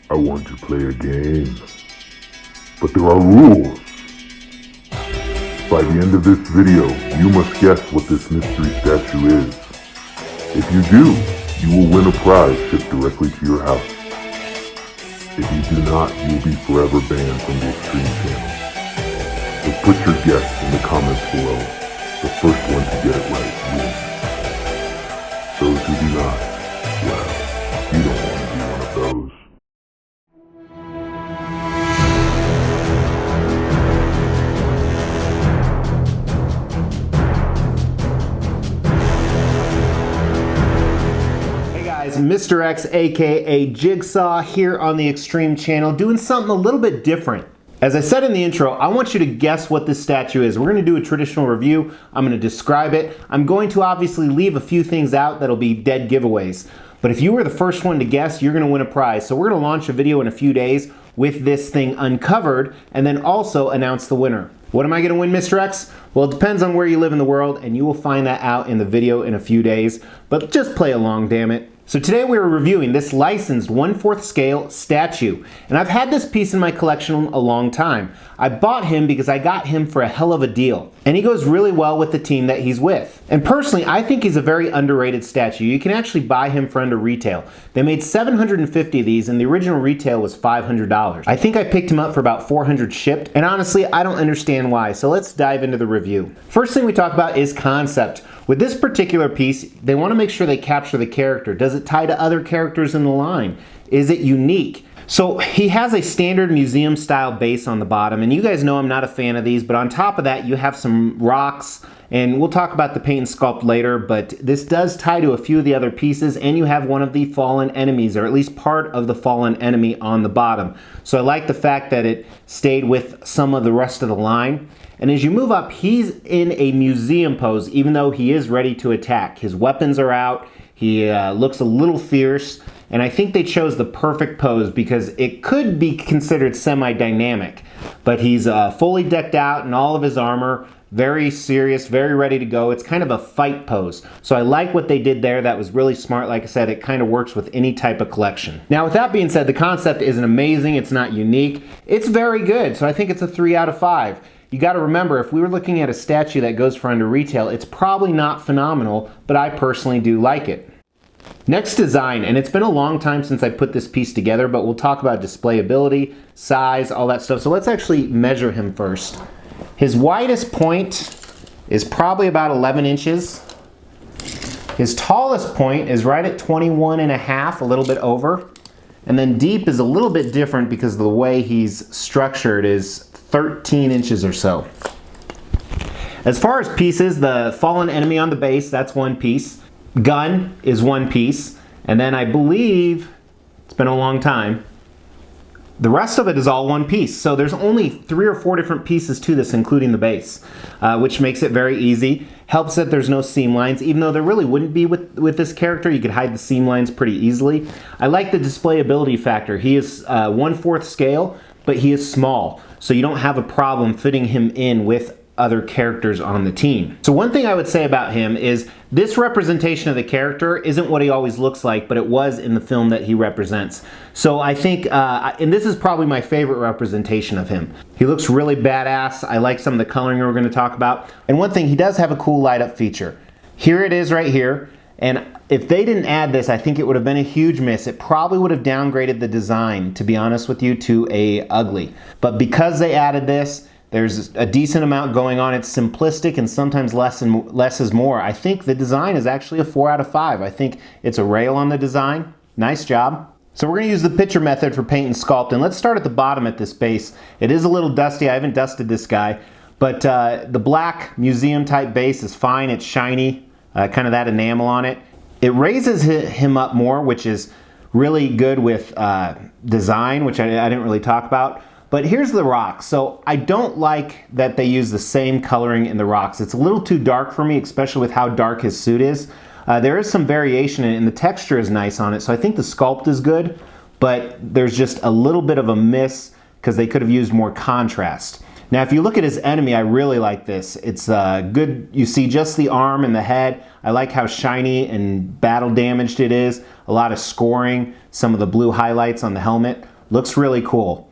I want to play a game. But there are rules. By the end of this video, you must guess what this mystery statue is. If you do, you will win a prize shipped directly to your house. If you do not, you will be forever banned from the Xtreme channel. So put your guess in the comments below. The first one to get it right wins. Those who do not, well, you don't want to be one of those. Mr. X, aka Jigsaw, here on the Xtreme channel, doing something a little bit different. As I said in the intro, I want you to guess what this statue is. We're going to do a traditional review. I'm going to describe it. I'm going to obviously leave a few things out that'll be dead giveaways. But if you were the first one to guess, you're going to win a prize. So we're going to launch a video in a few days with this thing uncovered and then also announce the winner. What am I going to win, Mr. X? Well, it depends on where you live in the world, and you will find that out in the video in a few days. But just play along, damn it. So today we are reviewing this licensed 1/4 scale statue, and I've had this piece in my collection a long time. I bought him because I got him for a hell of a deal, and he goes really well with the team that he's with. And personally, I think he's a very underrated statue. You can actually buy him for under retail. They made 750 of these, and the original retail was $500. I think I picked him up for about 400 shipped, and honestly, I don't understand why, so let's dive into the review. First thing we talk about is concept. With this particular piece, they want to make sure they capture the character. Does it tie to other characters in the line? Is it unique? So he has a standard museum style base on the bottom, and you guys know I'm not a fan of these, but on top of that you have some rocks, and we'll talk about the paint and sculpt later, but this does tie to a few of the other pieces, and you have one of the fallen enemies, or at least part of the fallen enemy on the bottom. So I like the fact that it stayed with some of the rest of the line. And as you move up, he's in a museum pose, even though he is ready to attack. His weapons are out, he looks a little fierce, and I think they chose the perfect pose because it could be considered semi-dynamic. But he's fully decked out in all of his armor, very serious, very ready to go. It's kind of a fight pose. So I like what they did there. That was really smart. Like I said, it kind of works with any type of collection. Now, with that being said, the concept isn't amazing. It's not unique. It's very good. So I think it's a 3 out of 5. You got to remember, if we were looking at a statue that goes for under retail, it's probably not phenomenal, but I personally do like it. Next, design, and it's been a long time since I put this piece together, but we'll talk about displayability, size, all that stuff. So let's actually measure him first. His widest point is probably about 11 inches. His tallest point is right at 21.5, a little bit over. And then deep is a little bit different because of the way he's structured is 13 inches or so. As far as pieces, the fallen enemy on the base, that's one piece. Gun is one piece. And then I believe, it's been a long time, the rest of it is all one piece. So there's only 3 or 4 different pieces to this, including the base, which makes it very easy. Helps that there's no seam lines, even though there really wouldn't be with this character. You could hide the seam lines pretty easily. I like the displayability factor. He is 1/4 scale, but he is small. So you don't have a problem fitting him in with other characters on the team. So one thing I would say about him is this representation of the character isn't what he always looks like, but it was in the film that he represents. So I think, and this is probably my favorite representation of him. He looks really badass. I like some of the coloring we're going to talk about. And one thing, he does have a cool light up feature. Here it is right here. And if they didn't add this, I think it would have been a huge miss. It probably would have downgraded the design, to be honest with you, to a ugly. But because they added this, there's a decent amount going on. It's simplistic, and sometimes less is more. I think the design is actually a 4 out of 5. I think it's a rail on the design. Nice job. So we're going to use the picture method for paint and sculpt, and let's start at the bottom at this base. It is a little dusty. I haven't dusted this guy, but the black museum type base is fine. It's shiny. Kind of that enamel on it. It raises him up more, which is really good with design, which I didn't really talk about. But here's the rocks. So I don't like that they use the same coloring in the rocks. It's a little too dark for me, especially with how dark his suit is. There is some variation in it, and the texture is nice on it. So I think the sculpt is good, but there's just a little bit of a miss because they could have used more contrast. Now, if you look at his enemy, I really like this. It's good. You see just the arm and the head. I like how shiny and battle damaged it is. A lot of scoring, some of the blue highlights on the helmet. Looks really cool.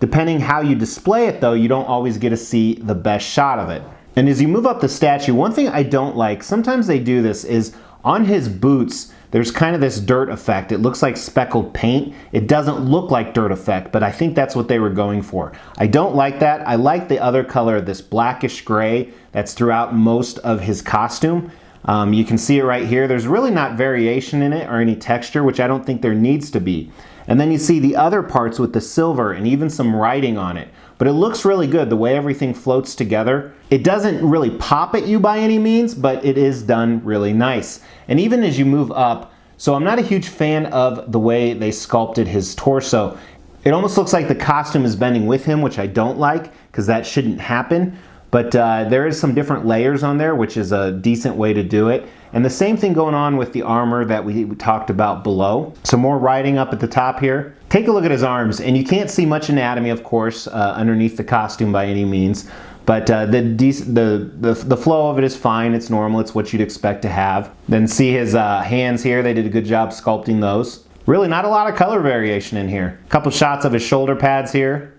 Depending how you display it though, you don't always get to see the best shot of it. And as you move up the statue, one thing I don't like, sometimes they do this, is on his boots, there's kind of this dirt effect. It looks like speckled paint. It doesn't look like dirt effect, but I think that's what they were going for. I don't like that. I like the other color, this blackish gray that's throughout most of his costume. You can see it right here. There's really not variation in it or any texture, which I don't think there needs to be. And then you see the other parts with the silver and even some writing on it. But it looks really good, the way everything floats together. It doesn't really pop at you by any means, but it is done really nice. And even as you move up, so I'm not a huge fan of the way they sculpted his torso. It almost looks like the costume is bending with him, which I don't like, because that shouldn't happen. But there is some different layers on there, which is a decent way to do it. And the same thing going on with the armor that we talked about below. Some more writing up at the top here. Take a look at his arms, and you can't see much anatomy, of course, underneath the costume by any means. But the flow of it is fine. It's normal. It's what you'd expect to have. Then see his hands here. They did a good job sculpting those. Really not a lot of color variation in here. A couple shots of his shoulder pads here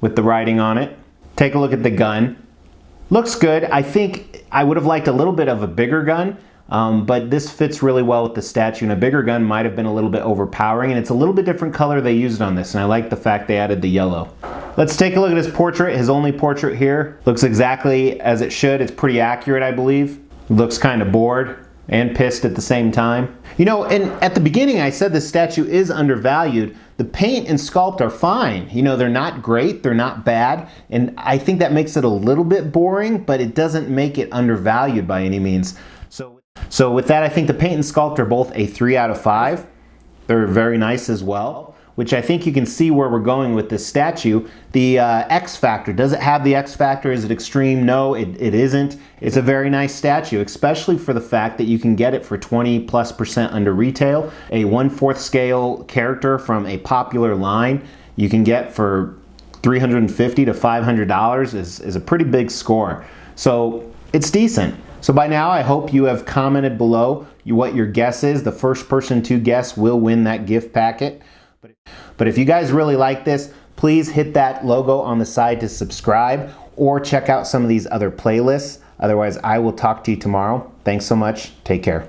with the writing on it. Take a look at the gun. Looks good. I think I would have liked a little bit of a bigger gun, but this fits really well with the statue, and a bigger gun might have been a little bit overpowering, and it's a little bit different color they used on this, and I like the fact they added the yellow. Let's take a look at his portrait, his only portrait here. Looks exactly as it should. It's pretty accurate, I believe. Looks kind of bored and pissed at the same time. You know, and at the beginning I said this statue is undervalued. The paint and sculpt are fine. You know, they're not great, they're not bad, and I think that makes it a little bit boring, but it doesn't make it undervalued by any means. So with that, I think the paint and sculpt are both a 3 out of 5. They're very nice as well, which I think you can see where we're going with this statue. The X factor, does it have the X factor? Is it extreme? No, it isn't. It's a very nice statue, especially for the fact that you can get it for 20+% under retail. A 1/4 scale character from a popular line you can get for $350 to $500 is a pretty big score. So it's decent. So by now I hope you have commented below what your guess is. The first person to guess will win that gift packet. But if you guys really like this, please hit that logo on the side to subscribe or check out some of these other playlists. Otherwise, I will talk to you tomorrow. Thanks so much. Take care.